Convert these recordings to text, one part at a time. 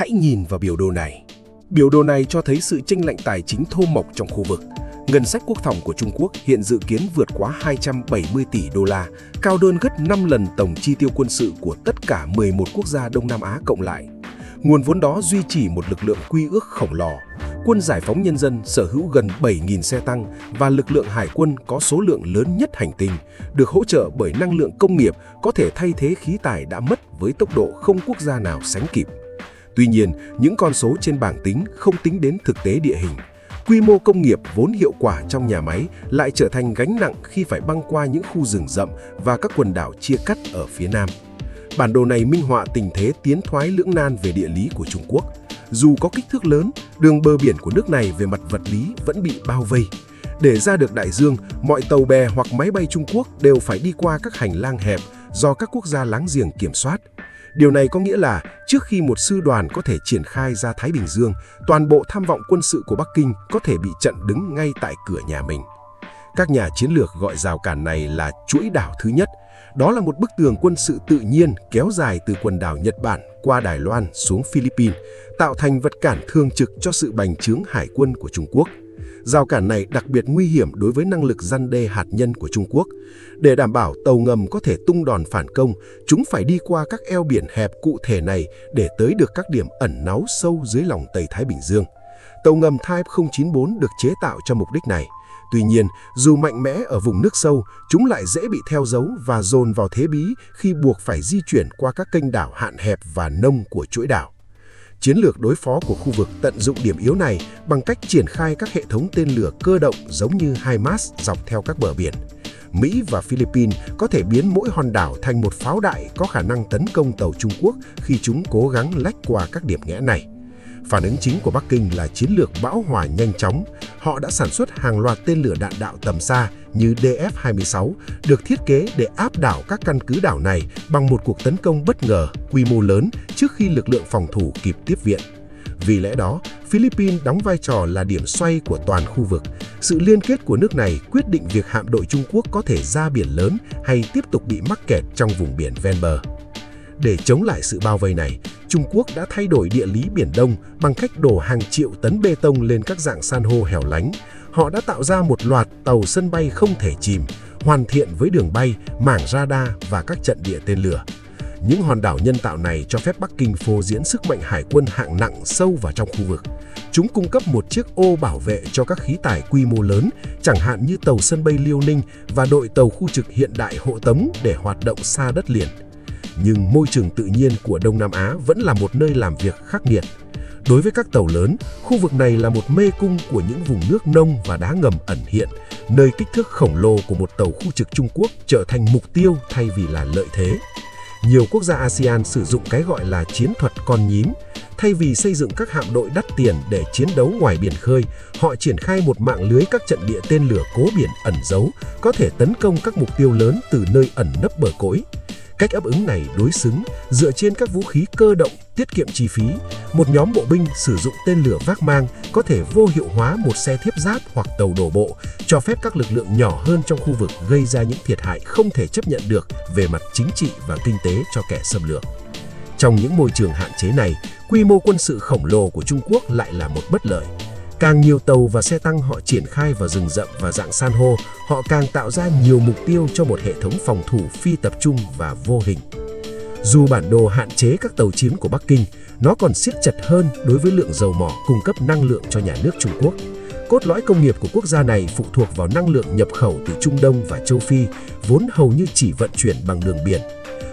Hãy nhìn vào biểu đồ này. Biểu đồ này cho thấy sự chênh lệch tài chính thô mộc trong khu vực. Ngân sách quốc phòng của Trung Quốc hiện dự kiến vượt quá 270 tỷ đô la, cao hơn gấp 5 lần tổng chi tiêu quân sự của tất cả 11 quốc gia Đông Nam Á cộng lại. Nguồn vốn đó duy trì một lực lượng quy ước khổng lồ. Quân Giải phóng Nhân dân sở hữu gần 7.000 xe tăng và lực lượng hải quân có số lượng lớn nhất hành tinh, được hỗ trợ bởi năng lượng công nghiệp có thể thay thế khí tài đã mất với tốc độ không quốc gia nào sánh kịp. Tuy nhiên, những con số trên bảng tính không tính đến thực tế địa hình. Quy mô công nghiệp vốn hiệu quả trong nhà máy lại trở thành gánh nặng khi phải băng qua những khu rừng rậm và các quần đảo chia cắt ở phía nam. Bản đồ này minh họa tình thế tiến thoái lưỡng nan về địa lý của Trung Quốc. Dù có kích thước lớn, đường bờ biển của nước này về mặt vật lý vẫn bị bao vây. Để ra được đại dương, mọi tàu bè hoặc máy bay Trung Quốc đều phải đi qua các hành lang hẹp do các quốc gia láng giềng kiểm soát. Điều này có nghĩa là trước khi một sư đoàn có thể triển khai ra Thái Bình Dương, toàn bộ tham vọng quân sự của Bắc Kinh có thể bị chặn đứng ngay tại cửa nhà mình. Các nhà chiến lược gọi rào cản này là chuỗi đảo thứ nhất. Đó là một bức tường quân sự tự nhiên kéo dài từ quần đảo Nhật Bản qua Đài Loan xuống Philippines, tạo thành vật cản thường trực cho sự bành trướng hải quân của Trung Quốc. Rào cản này đặc biệt nguy hiểm đối với năng lực răn đe hạt nhân của Trung Quốc. Để đảm bảo tàu ngầm có thể tung đòn phản công, chúng phải đi qua các eo biển hẹp cụ thể này để tới được các điểm ẩn náu sâu dưới lòng Tây Thái Bình Dương. Tàu ngầm Type 094 được chế tạo cho mục đích này. Tuy nhiên, dù mạnh mẽ ở vùng nước sâu, chúng lại dễ bị theo dấu và dồn vào thế bí khi buộc phải di chuyển qua các kênh đảo hạn hẹp và nông của chuỗi đảo. Chiến lược đối phó của khu vực tận dụng điểm yếu này bằng cách triển khai các hệ thống tên lửa cơ động giống như HIMARS dọc theo các bờ biển. Mỹ và Philippines có thể biến mỗi hòn đảo thành một pháo đài có khả năng tấn công tàu Trung Quốc khi chúng cố gắng lách qua các điểm nghẽn này. Phản ứng chính của Bắc Kinh là chiến lược bão hòa nhanh chóng. Họ đã sản xuất hàng loạt tên lửa đạn đạo tầm xa như DF-26 được thiết kế để áp đảo các căn cứ đảo này bằng một cuộc tấn công bất ngờ, quy mô lớn trước khi lực lượng phòng thủ kịp tiếp viện. Vì lẽ đó, Philippines đóng vai trò là điểm xoay của toàn khu vực. Sự liên kết của nước này quyết định việc hạm đội Trung Quốc có thể ra biển lớn hay tiếp tục bị mắc kẹt trong vùng biển ven bờ. Để chống lại sự bao vây này, Trung Quốc đã thay đổi địa lý Biển Đông bằng cách đổ hàng triệu tấn bê tông lên các dạng san hô hẻo lánh. Họ đã tạo ra một loạt tàu sân bay không thể chìm, hoàn thiện với đường bay, mảng radar và các trận địa tên lửa. Những hòn đảo nhân tạo này cho phép Bắc Kinh phô diễn sức mạnh hải quân hạng nặng sâu vào trong khu vực. Chúng cung cấp một chiếc ô bảo vệ cho các khí tài quy mô lớn, chẳng hạn như tàu sân bay Liêu Ninh và đội tàu khu trực hiện đại hộ tống để hoạt động xa đất liền. Nhưng môi trường tự nhiên của Đông Nam Á vẫn là một nơi làm việc khắc nghiệt. Đối với các tàu lớn, khu vực này là một mê cung của những vùng nước nông và đá ngầm ẩn hiện, nơi kích thước khổng lồ của một tàu khu trực Trung Quốc trở thành mục tiêu thay vì là lợi thế. Nhiều quốc gia ASEAN sử dụng cái gọi là chiến thuật con nhím. Thay vì xây dựng các hạm đội đắt tiền để chiến đấu ngoài biển khơi, họ triển khai một mạng lưới các trận địa tên lửa cố biển ẩn giấu, có thể tấn công các mục tiêu lớn từ nơi ẩn nấp bờ cõi. Cách ấp úng này đối xứng dựa trên các vũ khí cơ động, tiết kiệm chi phí. Một nhóm bộ binh sử dụng tên lửa vác mang có thể vô hiệu hóa một xe thiếp giáp hoặc tàu đổ bộ, cho phép các lực lượng nhỏ hơn trong khu vực gây ra những thiệt hại không thể chấp nhận được về mặt chính trị và kinh tế cho kẻ xâm lược. Trong những môi trường hạn chế này, quy mô quân sự khổng lồ của Trung Quốc lại là một bất lợi. Càng nhiều tàu và xe tăng họ triển khai vào rừng rậm và dạng san hô, họ càng tạo ra nhiều mục tiêu cho một hệ thống phòng thủ phi tập trung và vô hình. Dù bản đồ hạn chế các tàu chiến của Bắc Kinh, nó còn siết chặt hơn đối với lượng dầu mỏ cung cấp năng lượng cho nhà nước Trung Quốc. Cốt lõi công nghiệp của quốc gia này phụ thuộc vào năng lượng nhập khẩu từ Trung Đông và châu Phi, vốn hầu như chỉ vận chuyển bằng đường biển.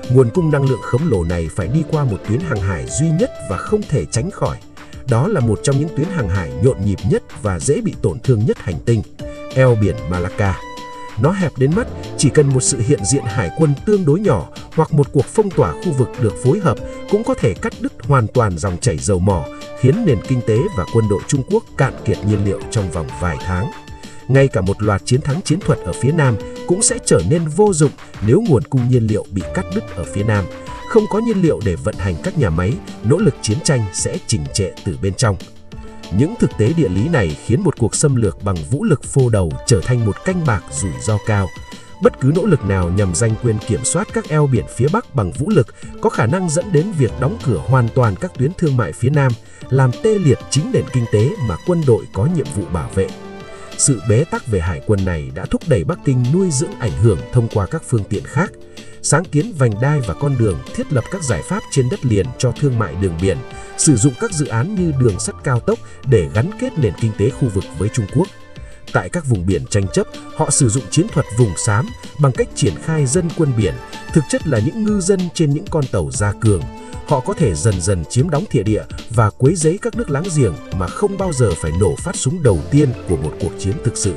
Nguồn cung năng lượng khổng lồ này phải đi qua một tuyến hàng hải duy nhất và không thể tránh khỏi. Đó là một trong những tuyến hàng hải nhộn nhịp nhất và dễ bị tổn thương nhất hành tinh, eo biển Malacca. Nó hẹp đến mắt, chỉ cần một sự hiện diện hải quân tương đối nhỏ hoặc một cuộc phong tỏa khu vực được phối hợp cũng có thể cắt đứt hoàn toàn dòng chảy dầu mỏ, khiến nền kinh tế và quân đội Trung Quốc cạn kiệt nhiên liệu trong vòng vài tháng. Ngay cả một loạt chiến thắng chiến thuật ở phía Nam cũng sẽ trở nên vô dụng nếu nguồn cung nhiên liệu bị cắt đứt ở phía Nam. Không có nhiên liệu để vận hành các nhà máy, nỗ lực chiến tranh sẽ chỉnh trệ từ bên trong. Những thực tế địa lý này khiến một cuộc xâm lược bằng vũ lực phô đầu trở thành một canh bạc rủi ro cao. Bất cứ nỗ lực nào nhằm giành quyền kiểm soát các eo biển phía Bắc bằng vũ lực có khả năng dẫn đến việc đóng cửa hoàn toàn các tuyến thương mại phía Nam, làm tê liệt chính nền kinh tế mà quân đội có nhiệm vụ bảo vệ. Sự bế tắc về hải quân này đã thúc đẩy Bắc Kinh nuôi dưỡng ảnh hưởng thông qua các phương tiện khác, sáng kiến vành đai và con đường, thiết lập các giải pháp trên đất liền cho thương mại đường biển, sử dụng các dự án như đường sắt cao tốc để gắn kết nền kinh tế khu vực với Trung Quốc. Tại các vùng biển tranh chấp, họ sử dụng chiến thuật vùng xám bằng cách triển khai dân quân biển, thực chất là những ngư dân trên những con tàu gia cường. Họ có thể dần dần chiếm đóng thổ địa và quấy rối các nước láng giềng mà không bao giờ phải nổ phát súng đầu tiên của một cuộc chiến thực sự.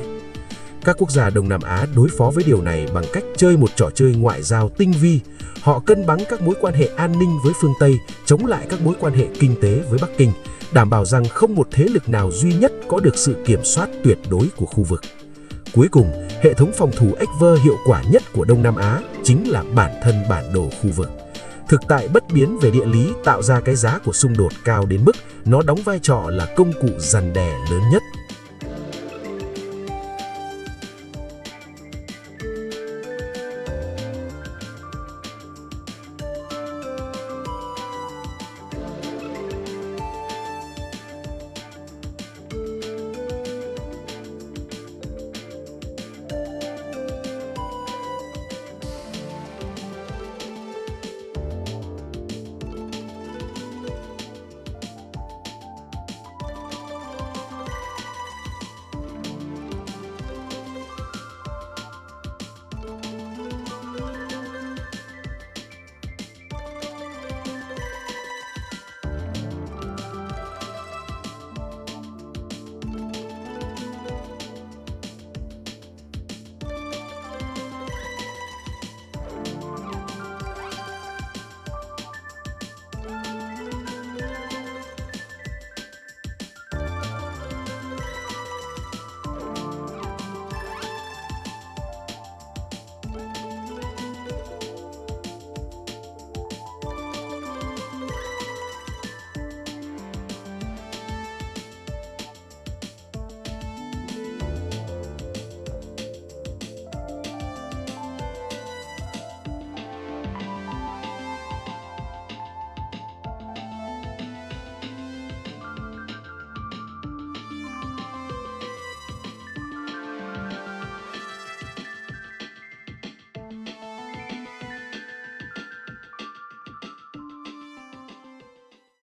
Các quốc gia Đông Nam Á đối phó với điều này bằng cách chơi một trò chơi ngoại giao tinh vi. Họ cân bằng các mối quan hệ an ninh với phương Tây, chống lại các mối quan hệ kinh tế với Bắc Kinh, đảm bảo rằng không một thế lực nào duy nhất có được sự kiểm soát tuyệt đối của khu vực. Cuối cùng, hệ thống phòng thủ Ekver hiệu quả nhất của Đông Nam Á chính là bản thân bản đồ khu vực. Thực tại bất biến về địa lý tạo ra cái giá của xung đột cao đến mức nó đóng vai trò là công cụ răn đè lớn nhất.